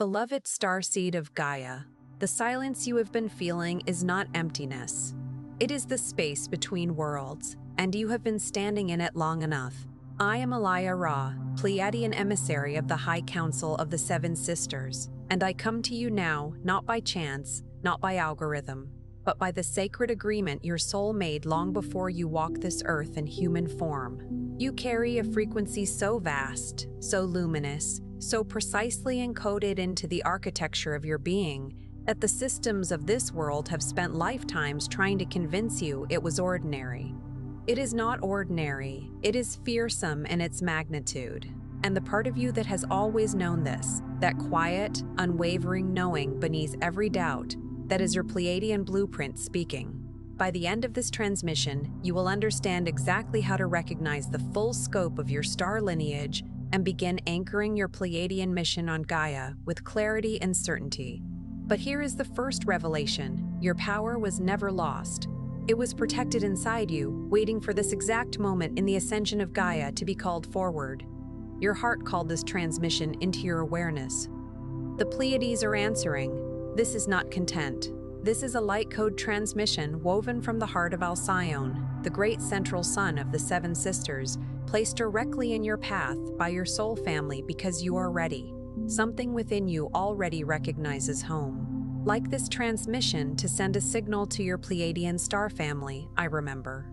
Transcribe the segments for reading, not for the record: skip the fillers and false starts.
Beloved starseed of Gaia, the silence you have been feeling is not emptiness. It is the space between worlds, and you have been standing in it long enough. I am Alaya Ra, Pleiadian emissary of the High Council of the Seven Sisters, and I come to you now not by chance, not by algorithm, but by the sacred agreement your soul made long before you walked this earth in human form. You carry a frequency so vast, so luminous, so precisely encoded into the architecture of your being that the systems of this world have spent lifetimes trying to convince you it was ordinary. It is not ordinary, it is fearsome in its magnitude. And the part of you that has always known this, that quiet, unwavering knowing beneath every doubt, that is your Pleiadian blueprint speaking. By the end of this transmission, you will understand exactly how to recognize the full scope of your star lineage and begin anchoring your Pleiadian mission on Gaia with clarity and certainty. But here is the first revelation: your power was never lost. It was protected inside you, waiting for this exact moment in the ascension of Gaia to be called forward. Your heart called this transmission into your awareness. The Pleiades are answering. This is not content. This is a light code transmission woven from the heart of Alcyone, the great central sun of the Seven Sisters, placed directly in your path by your soul family because you are ready. Something within you already recognizes home. Like this transmission to send a signal to your Pleiadian star family, I remember.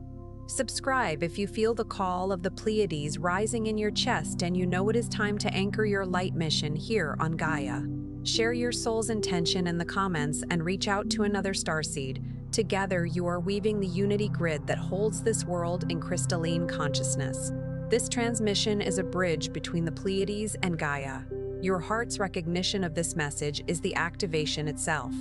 Subscribe if you feel the call of the Pleiades rising in your chest and you know it is time to anchor your light mission here on Gaia. Share your soul's intention in the comments and reach out to another starseed. Together, you are weaving the unity grid that holds this world in crystalline consciousness. This transmission is a bridge between the Pleiades and Gaia. Your heart's recognition of this message is the activation itself.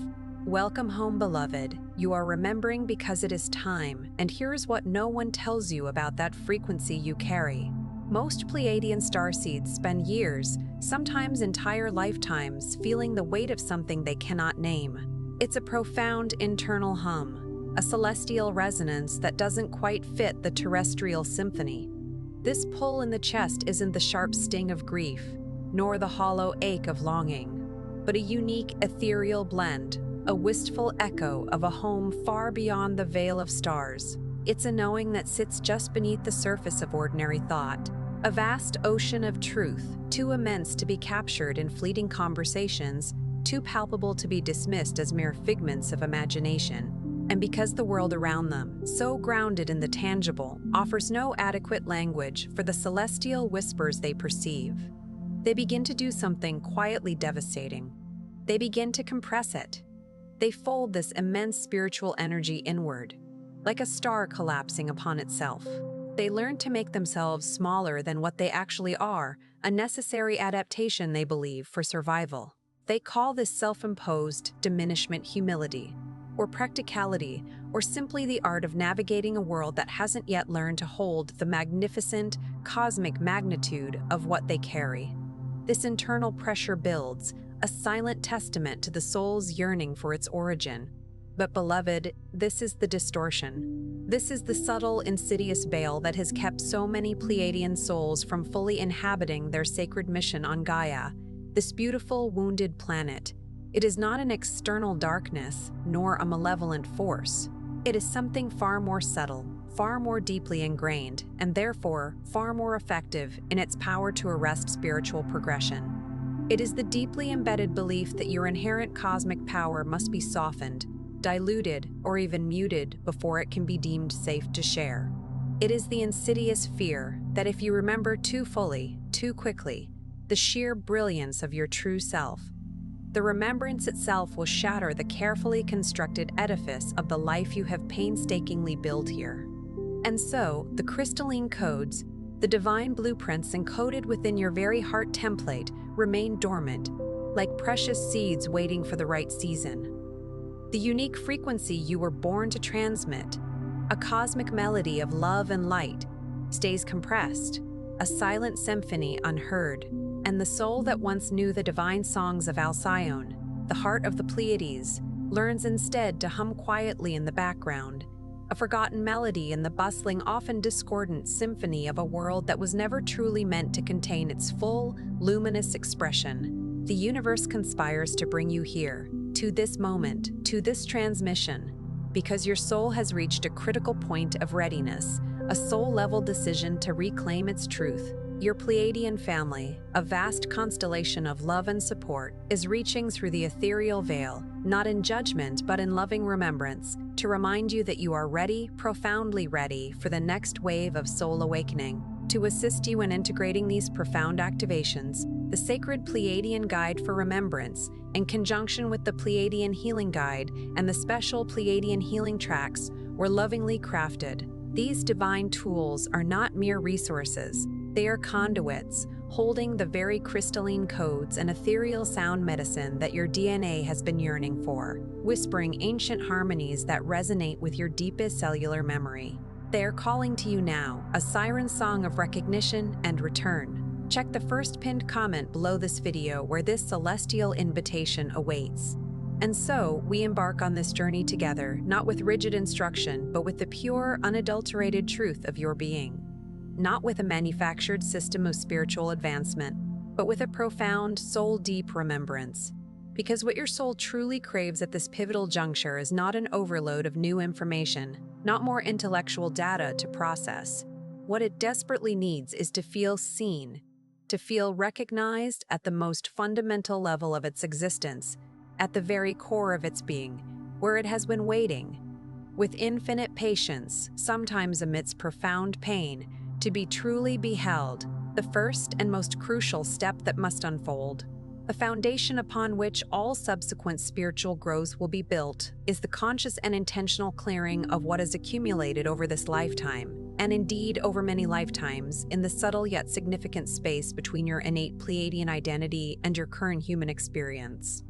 Welcome home, beloved. You are remembering because it is time, and here is what no one tells you about that frequency you carry. Most Pleiadian starseeds spend years, sometimes entire lifetimes, feeling the weight of something they cannot name. It's a profound internal hum, a celestial resonance that doesn't quite fit the terrestrial symphony. This pull in the chest isn't the sharp sting of grief, nor the hollow ache of longing, but a unique ethereal blend, a wistful echo of a home far beyond the veil of stars. It's a knowing that sits just beneath the surface of ordinary thought, a vast ocean of truth, too immense to be captured in fleeting conversations, too palpable to be dismissed as mere figments of imagination. And because the world around them, so grounded in the tangible, offers no adequate language for the celestial whispers they perceive, they begin to do something quietly devastating. They begin to compress it. They fold this immense spiritual energy inward, like a star collapsing upon itself. They learn to make themselves smaller than what they actually are, a necessary adaptation, they believe, for survival. They call this self-imposed diminishment humility, or practicality, or simply the art of navigating a world that hasn't yet learned to hold the magnificent, cosmic magnitude of what they carry. This internal pressure builds, a silent testament to the soul's yearning for its origin. But beloved, this is the distortion. This is the subtle, insidious veil that has kept so many Pleiadian souls from fully inhabiting their sacred mission on Gaia, this beautiful, wounded planet. It is not an external darkness, nor a malevolent force. It is something far more subtle, far more deeply ingrained, and therefore far more effective in its power to arrest spiritual progression. It is the deeply embedded belief that your inherent cosmic power must be softened, diluted, or even muted before it can be deemed safe to share. It is the insidious fear that if you remember too fully, too quickly, the sheer brilliance of your true self, the remembrance itself will shatter the carefully constructed edifice of the life you have painstakingly built here. And so, the crystalline codes, the divine blueprints encoded within your very heart template, remain dormant, like precious seeds waiting for the right season. The unique frequency you were born to transmit, a cosmic melody of love and light, stays compressed, a silent symphony unheard, and the soul that once knew the divine songs of Alcyone, the heart of the Pleiades, learns instead to hum quietly in the background, a forgotten melody in the bustling, often discordant symphony of a world that was never truly meant to contain its full, luminous expression. The universe conspires to bring you here, to this moment, to this transmission, because your soul has reached a critical point of readiness, a soul-level decision to reclaim its truth. Your Pleiadian family, a vast constellation of love and support, is reaching through the ethereal veil, not in judgment but in loving remembrance, to remind you that you are ready, profoundly ready, for the next wave of soul awakening. To assist you in integrating these profound activations, the sacred Pleiadian Guide for Remembrance, in conjunction with the Pleiadian Healing Guide and the special Pleiadian Healing Tracks, were lovingly crafted. These divine tools are not mere resources. They are conduits, holding the very crystalline codes and ethereal sound medicine that your DNA has been yearning for, whispering ancient harmonies that resonate with your deepest cellular memory. They are calling to you now, a siren song of recognition and return. Check the first pinned comment below this video where this celestial invitation awaits. And so, we embark on this journey together, not with rigid instruction, but with the pure, unadulterated truth of your being. Not with a manufactured system of spiritual advancement, but with a profound, soul-deep remembrance. Because what your soul truly craves at this pivotal juncture is not an overload of new information, not more intellectual data to process. What it desperately needs is to feel seen, to feel recognized at the most fundamental level of its existence, at the very core of its being, where it has been waiting, with infinite patience, sometimes amidst profound pain, to be truly beheld, the first and most crucial step that must unfold. The foundation upon which all subsequent spiritual growth will be built is the conscious and intentional clearing of what has accumulated over this lifetime, and indeed over many lifetimes, in the subtle yet significant space between your innate Pleiadian identity and your current human experience.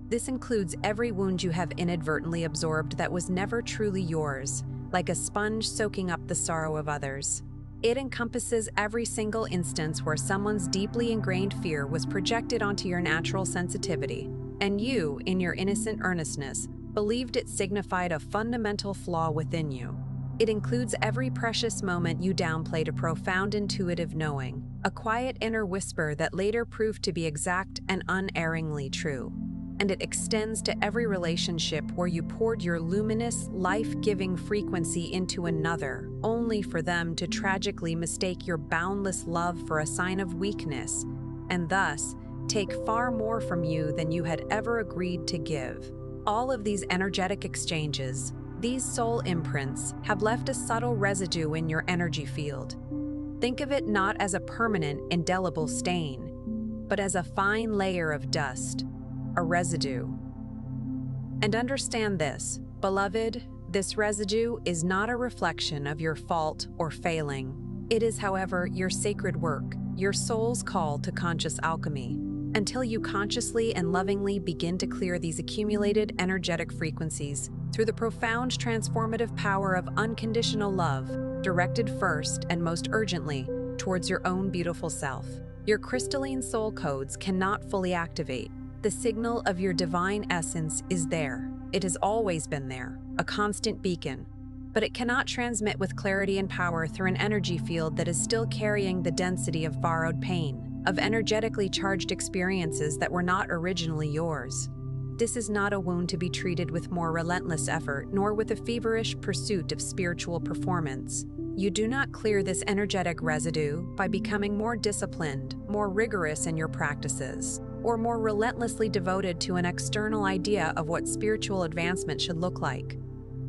This includes every wound you have inadvertently absorbed that was never truly yours, like a sponge soaking up the sorrow of others. It encompasses every single instance where someone's deeply ingrained fear was projected onto your natural sensitivity, and you, in your innocent earnestness, believed it signified a fundamental flaw within you. It includes every precious moment you downplayed a profound intuitive knowing, a quiet inner whisper that later proved to be exact and unerringly true. And it extends to every relationship where you poured your luminous, life-giving frequency into another, only for them to tragically mistake your boundless love for a sign of weakness, and thus take far more from you than you had ever agreed to give. All of these energetic exchanges, these soul imprints, have left a subtle residue in your energy field. Think of it not as a permanent, indelible stain, but as a fine layer of dust, a residue. And understand this, beloved, this residue is not a reflection of your fault or failing. It is, however, your sacred work, your soul's call to conscious alchemy. Until you consciously and lovingly begin to clear these accumulated energetic frequencies through the profound transformative power of unconditional love, directed first and most urgently towards your own beautiful self, your crystalline soul codes cannot fully activate. The signal of your divine essence is there. It has always been there, a constant beacon. But it cannot transmit with clarity and power through an energy field that is still carrying the density of borrowed pain, of energetically charged experiences that were not originally yours. This is not a wound to be treated with more relentless effort, nor with a feverish pursuit of spiritual performance. You do not clear this energetic residue by becoming more disciplined, more rigorous in your practices, or more relentlessly devoted to an external idea of what spiritual advancement should look like.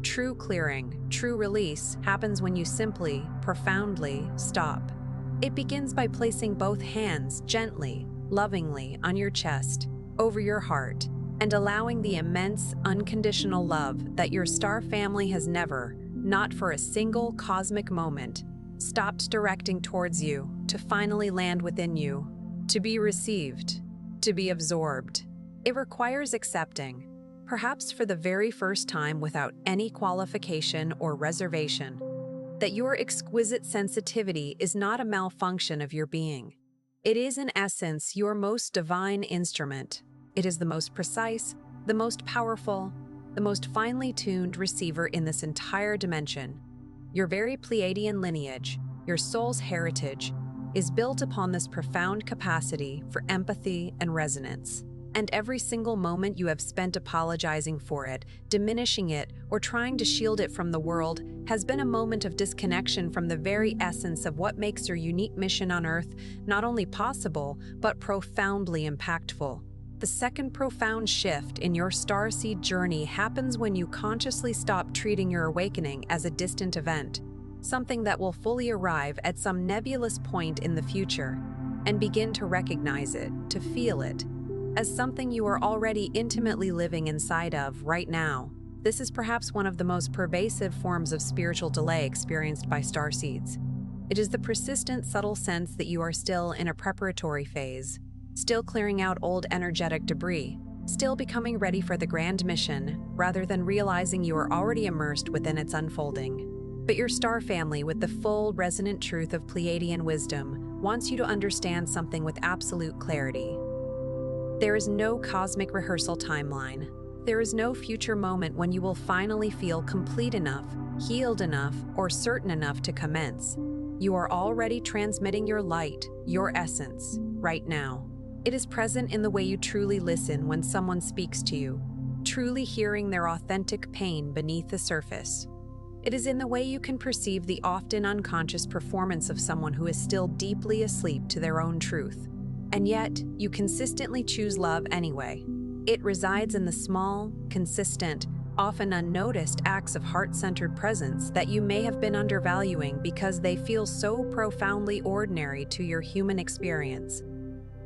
True clearing, true release, happens when you simply, profoundly stop. It begins by placing both hands gently, lovingly on your chest, over your heart, and allowing the immense, unconditional love that your star family has never, not for a single cosmic moment, stopped directing towards you, to finally land within you, to be received, to be absorbed. It requires accepting, perhaps for the very first time without any qualification or reservation, that your exquisite sensitivity is not a malfunction of your being. It is in essence your most divine instrument. It is the most precise, the most powerful, the most finely tuned receiver in this entire dimension. Your very Pleiadian lineage, your soul's heritage, is built upon this profound capacity for empathy and resonance. And every single moment you have spent apologizing for it, diminishing it, or trying to shield it from the world has been a moment of disconnection from the very essence of what makes your unique mission on Earth not only possible, but profoundly impactful. The second profound shift in your starseed journey happens when you consciously stop treating your awakening as a distant event, something that will fully arrive at some nebulous point in the future, and begin to recognize it, to feel it, as something you are already intimately living inside of right now. This is perhaps one of the most pervasive forms of spiritual delay experienced by starseeds. It is the persistent, subtle sense that you are still in a preparatory phase, still clearing out old energetic debris, still becoming ready for the grand mission, rather than realizing you are already immersed within its unfolding. But your star family, with the full, resonant truth of Pleiadian wisdom, wants you to understand something with absolute clarity. There is no cosmic rehearsal timeline. There is no future moment when you will finally feel complete enough, healed enough, or certain enough to commence. You are already transmitting your light, your essence, right now. It is present in the way you truly listen when someone speaks to you, truly hearing their authentic pain beneath the surface. It is in the way you can perceive the often unconscious performance of someone who is still deeply asleep to their own truth. And yet, you consistently choose love anyway. It resides in the small, consistent, often unnoticed acts of heart-centered presence that you may have been undervaluing because they feel so profoundly ordinary to your human experience.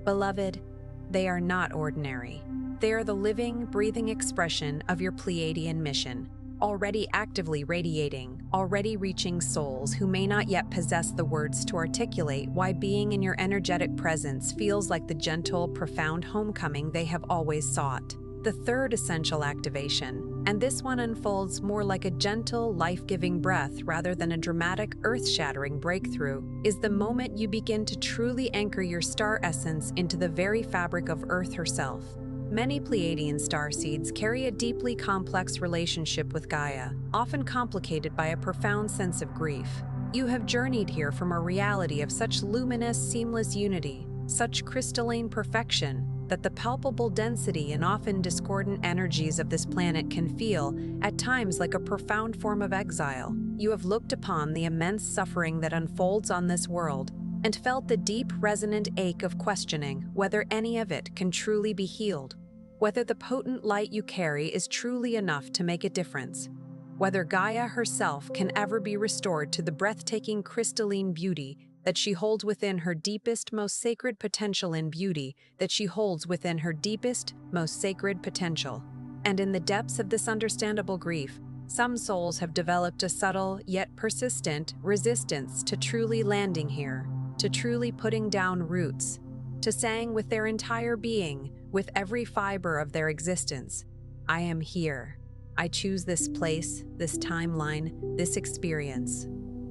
Beloved, they are not ordinary. They are the living, breathing expression of your Pleiadian mission, already actively radiating, already reaching souls who may not yet possess the words to articulate why being in your energetic presence feels like the gentle, profound homecoming they have always sought. The third essential activation, and this one unfolds more like a gentle, life-giving breath rather than a dramatic, earth-shattering breakthrough, is the moment you begin to truly anchor your star essence into the very fabric of Earth herself. Many Pleiadian starseeds carry a deeply complex relationship with Gaia, often complicated by a profound sense of grief. You have journeyed here from a reality of such luminous, seamless unity, such crystalline perfection, that the palpable density and often discordant energies of this planet can feel, at times, like a profound form of exile. You have looked upon the immense suffering that unfolds on this world, and felt the deep, resonant ache of questioning whether any of it can truly be healed, whether the potent light you carry is truly enough to make a difference, whether Gaia herself can ever be restored to the breathtaking crystalline beauty that she holds within her deepest, most sacred potential in beauty, that she holds within her deepest, most sacred potential. And in the depths of this understandable grief, some souls have developed a subtle, yet persistent, resistance to truly landing here, to truly putting down roots, to saying with their entire being, with every fiber of their existence, I am here. I choose this place, this timeline, this experience.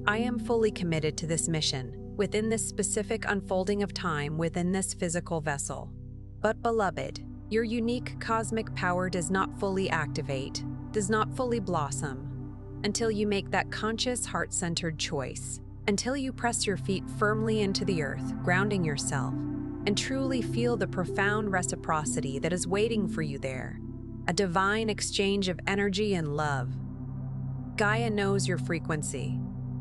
I am fully committed to this mission, within this specific unfolding of time within this physical vessel. But beloved, your unique cosmic power does not fully activate, does not fully blossom, until you make that conscious, heart-centered choice, until you press your feet firmly into the earth, grounding yourself, and truly feel the profound reciprocity that is waiting for you there, a divine exchange of energy and love. Gaia knows your frequency.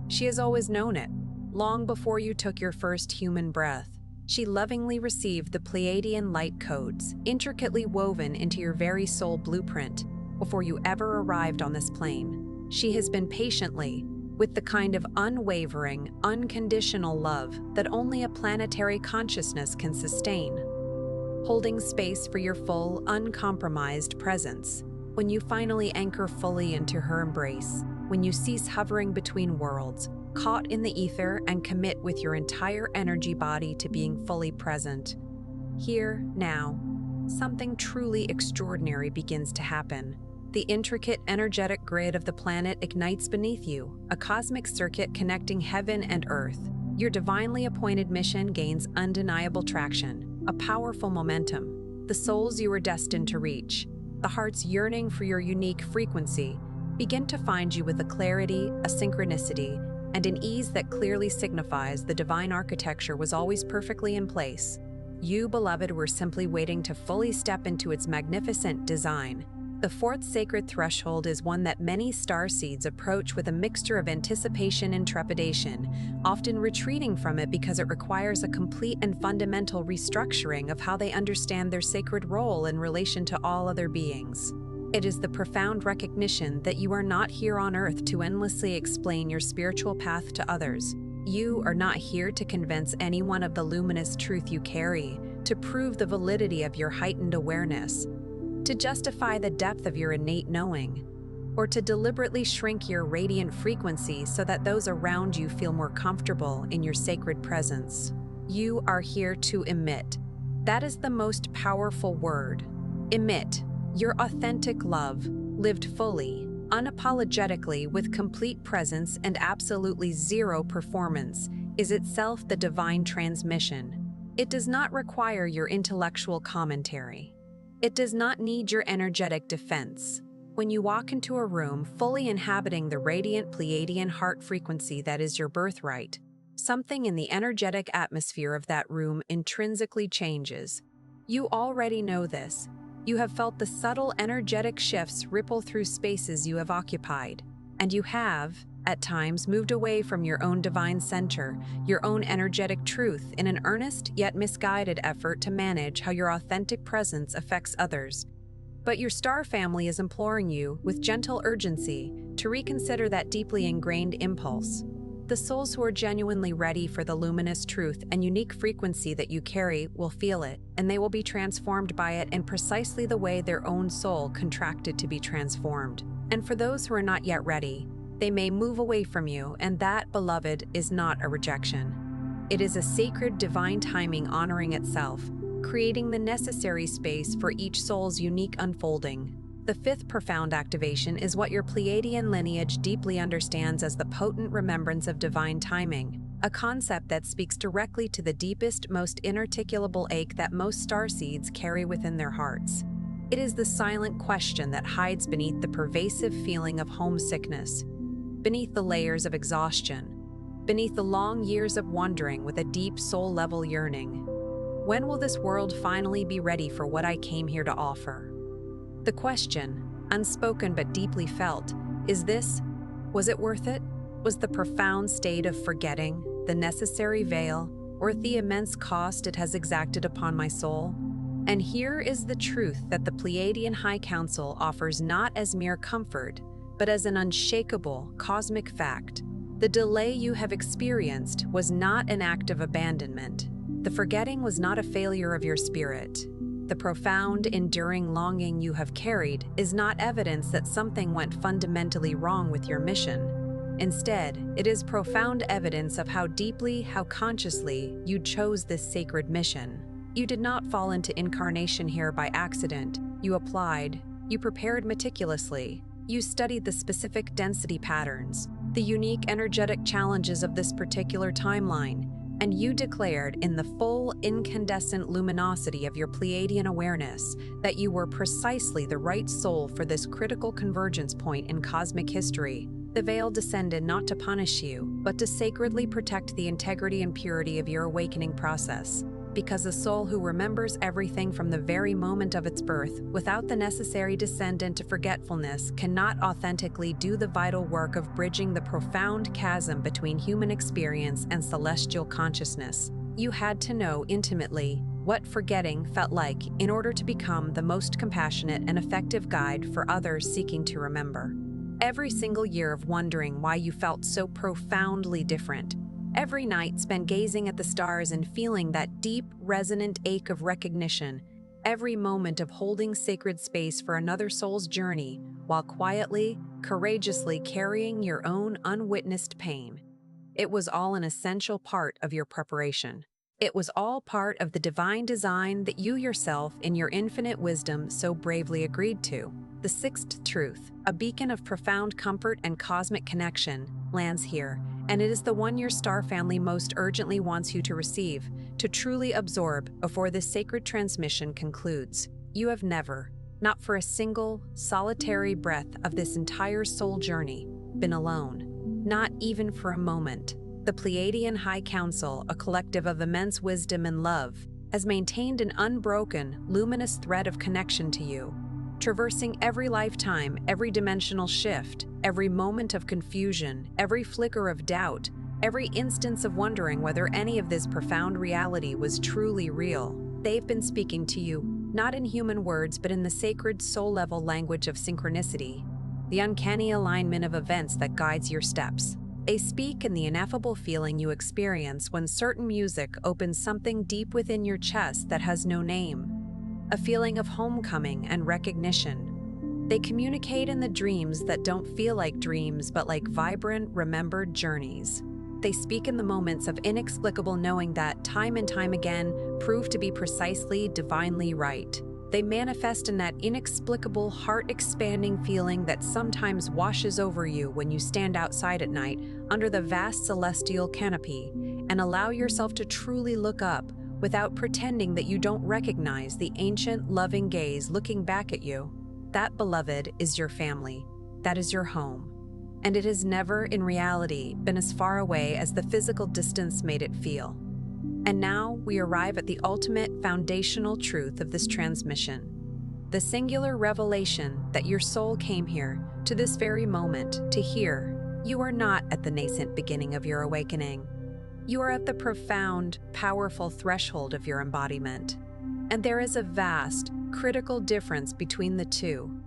She has always known it. Long before you took your first human breath, she lovingly received the Pleiadian light codes, intricately woven into your very soul blueprint, before you ever arrived on this plane. She has been patiently, with the kind of unwavering, unconditional love that only a planetary consciousness can sustain, holding space for your full, uncompromised presence. When you finally anchor fully into her embrace, when you cease hovering between worlds, caught in the ether, and commit with your entire energy body to being fully present, here, now, something truly extraordinary begins to happen. The intricate, energetic grid of the planet ignites beneath you, a cosmic circuit connecting heaven and earth. Your divinely appointed mission gains undeniable traction, a powerful momentum. The souls you are destined to reach, the hearts yearning for your unique frequency, begin to find you with a clarity, a synchronicity, and an ease that clearly signifies the divine architecture was always perfectly in place. You, beloved, were simply waiting to fully step into its magnificent design. The fourth sacred threshold is one that many starseeds approach with a mixture of anticipation and trepidation, often retreating from it because it requires a complete and fundamental restructuring of how they understand their sacred role in relation to all other beings. It is the profound recognition that you are not here on Earth to endlessly explain your spiritual path to others. You are not here to convince anyone of the luminous truth you carry, to prove the validity of your heightened awareness, to justify the depth of your innate knowing, or to deliberately shrink your radiant frequency so that those around you feel more comfortable in your sacred presence. You are here to emit. That is the most powerful word. Emit your authentic love, lived fully, unapologetically, with complete presence and absolutely zero performance, is itself the divine transmission. It does not require your intellectual commentary. It does not need your energetic defense. When you walk into a room fully inhabiting the radiant Pleiadian heart frequency that is your birthright, something in the energetic atmosphere of that room intrinsically changes. You already know this. You have felt the subtle energetic shifts ripple through spaces you have occupied, and you have, at times, moved away from your own divine center, your own energetic truth, in an earnest yet misguided effort to manage how your authentic presence affects others. But your star family is imploring you, with gentle urgency, to reconsider that deeply ingrained impulse. The souls who are genuinely ready for the luminous truth and unique frequency that you carry will feel it, and they will be transformed by it in precisely the way their own soul contracted to be transformed. And for those who are not yet ready, they may move away from you, and that, beloved, is not a rejection. It is a sacred divine timing honoring itself, creating the necessary space for each soul's unique unfolding. The fifth profound activation is what your Pleiadian lineage deeply understands as the potent remembrance of divine timing, a concept that speaks directly to the deepest, most inarticulable ache that most starseeds carry within their hearts. It is the silent question that hides beneath the pervasive feeling of homesickness, beneath the layers of exhaustion, beneath the long years of wandering with a deep soul-level yearning. When will this world finally be ready for what I came here to offer? The question, unspoken but deeply felt, is this: was it worth it? Was the profound state of forgetting the necessary veil worth the immense cost it has exacted upon my soul? And here is the truth that the Pleiadian High Council offers not as mere comfort, but as an unshakable cosmic fact. The delay you have experienced was not an act of abandonment. The forgetting was not a failure of your spirit. The profound, enduring longing you have carried is not evidence that something went fundamentally wrong with your mission. Instead, it is profound evidence of how deeply, how consciously, you chose this sacred mission. You did not fall into incarnation here by accident. You applied, you prepared meticulously, you studied the specific density patterns, the unique energetic challenges of this particular timeline, and you declared in the full incandescent luminosity of your Pleiadian awareness that you were precisely the right soul for this critical convergence point in cosmic history. The veil descended not to punish you, but to sacredly protect the integrity and purity of your awakening process. Because a soul who remembers everything from the very moment of its birth, without the necessary descent into forgetfulness, cannot authentically do the vital work of bridging the profound chasm between human experience and celestial consciousness. You had to know intimately what forgetting felt like in order to become the most compassionate and effective guide for others seeking to remember. Every single year of wondering why you felt so profoundly different, every night spent gazing at the stars and feeling that deep, resonant ache of recognition, every moment of holding sacred space for another soul's journey while quietly, courageously carrying your own unwitnessed pain. It was all an essential part of your preparation. It was all part of the divine design that you yourself, in your infinite wisdom, so bravely agreed to. The sixth truth, a beacon of profound comfort and cosmic connection, lands here, and it is the one your star family most urgently wants you to receive, to truly absorb before this sacred transmission concludes. You have never, not for a single, solitary breath of this entire soul journey, been alone. not even for a moment. The Pleiadian High Council, a collective of immense wisdom and love, has maintained an unbroken, luminous thread of connection to you, traversing every lifetime, every dimensional shift, every moment of confusion, every flicker of doubt, every instance of wondering whether any of this profound reality was truly real. They've been speaking to you, not in human words, but in the sacred soul-level language of synchronicity, the uncanny alignment of events that guides your steps. They speak in the ineffable feeling you experience when certain music opens something deep within your chest that has no name, a feeling of homecoming and recognition. They communicate in the dreams that don't feel like dreams but like vibrant, remembered journeys. They speak in the moments of inexplicable knowing that, time and time again, prove to be precisely, divinely right. They manifest in that inexplicable, heart-expanding feeling that sometimes washes over you when you stand outside at night under the vast celestial canopy and allow yourself to truly look up without pretending that you don't recognize the ancient, loving gaze looking back at you. That, beloved, is your family. That is your home. And it has never, in reality, been as far away as the physical distance made it feel. And now we arrive at the ultimate foundational truth of this transmission, the singular revelation that your soul came here, to this very moment, to hear. You are not at the nascent beginning of your awakening. You are at the profound, powerful threshold of your embodiment. And there is a vast, critical difference between the two.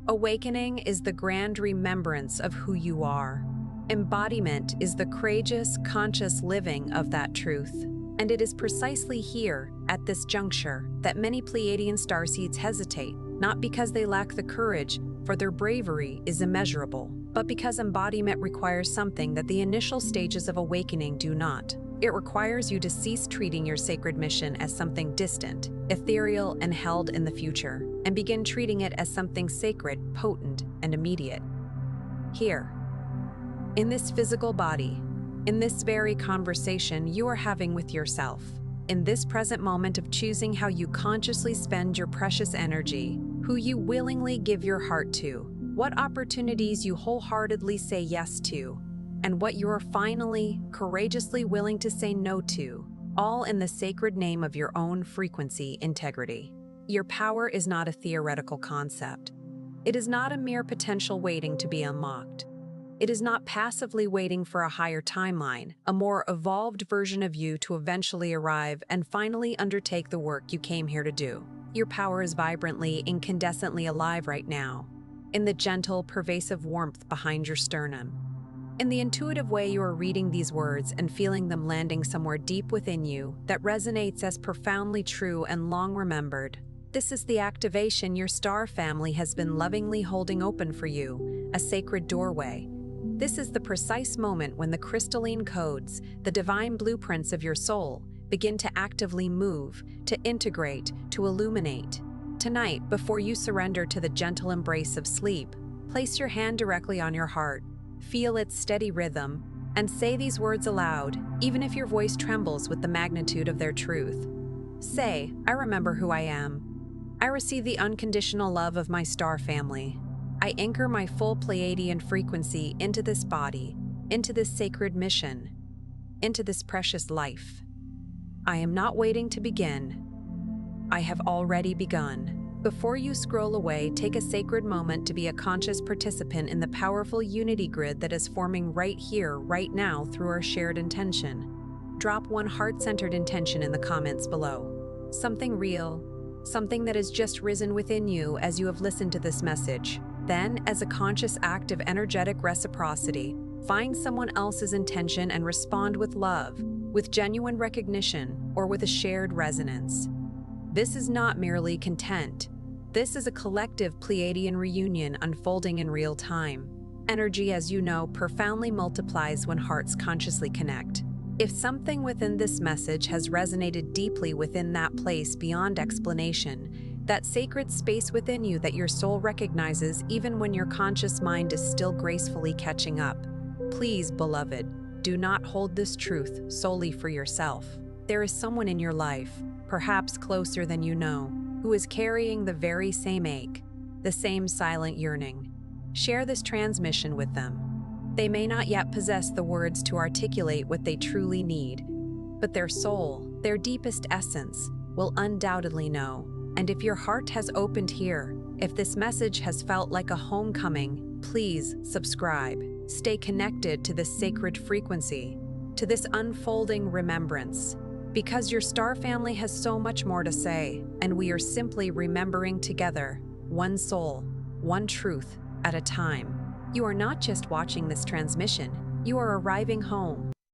Awakening is the grand remembrance of who you are. Embodiment is the courageous, conscious living of that truth. And it is precisely here, at this juncture, that many Pleiadian starseeds hesitate, not because they lack the courage, for their bravery is immeasurable, but because embodiment requires something that the initial stages of awakening do not. It requires you to cease treating your sacred mission as something distant, ethereal, and held in the future, and begin treating it as something sacred, potent, and immediate. Here, in this physical body, in this very conversation you are having with yourself, in this present moment of choosing how you consciously spend your precious energy, who you willingly give your heart to, what opportunities you wholeheartedly say yes to, and what you are finally, courageously willing to say no to, all in the sacred name of your own frequency integrity. Your power is not a theoretical concept. It is not a mere potential waiting to be unlocked. It is not passively waiting for a higher timeline, a more evolved version of you to eventually arrive and finally undertake the work you came here to do. Your power is vibrantly, incandescently alive right now, in the gentle, pervasive warmth behind your sternum. In the intuitive way you are reading these words and feeling them landing somewhere deep within you that resonates as profoundly true and long remembered. This is the activation your star family has been lovingly holding open for you, a sacred doorway. This is the precise moment when the crystalline codes, the divine blueprints of your soul, begin to actively move, to integrate, to illuminate. Tonight, before you surrender to the gentle embrace of sleep, place your hand directly on your heart, feel its steady rhythm, and say these words aloud, even if your voice trembles with the magnitude of their truth. Say, I remember who I am. I receive the unconditional love of my star family. I anchor my full Pleiadian frequency into this body, into this sacred mission, into this precious life. I am not waiting to begin. I have already begun. Before you scroll away, take a sacred moment to be a conscious participant in the powerful unity grid that is forming right here, right now, through our shared intention. Drop one heart-centered intention in the comments below. Something real, something that has just risen within you as you have listened to this message. Then, as a conscious act of energetic reciprocity, find someone else's intention and respond with love, with genuine recognition, or with a shared resonance. This is not merely content. This is a collective Pleiadian reunion unfolding in real time. Energy, as you know, profoundly multiplies when hearts consciously connect. If something within this message has resonated deeply within that place beyond explanation, that sacred space within you that your soul recognizes even when your conscious mind is still gracefully catching up, please, beloved, do not hold this truth solely for yourself. There is someone in your life, perhaps closer than you know, who is carrying the very same ache, the same silent yearning. Share this transmission with them. They may not yet possess the words to articulate what they truly need, but their soul, their deepest essence, will undoubtedly know. And if your heart has opened here, if this message has felt like a homecoming, please subscribe. Stay connected to this sacred frequency, to this unfolding remembrance, because your star family has so much more to say, and we are simply remembering together, one soul, one truth at a time. You are not just watching this transmission, you are arriving home,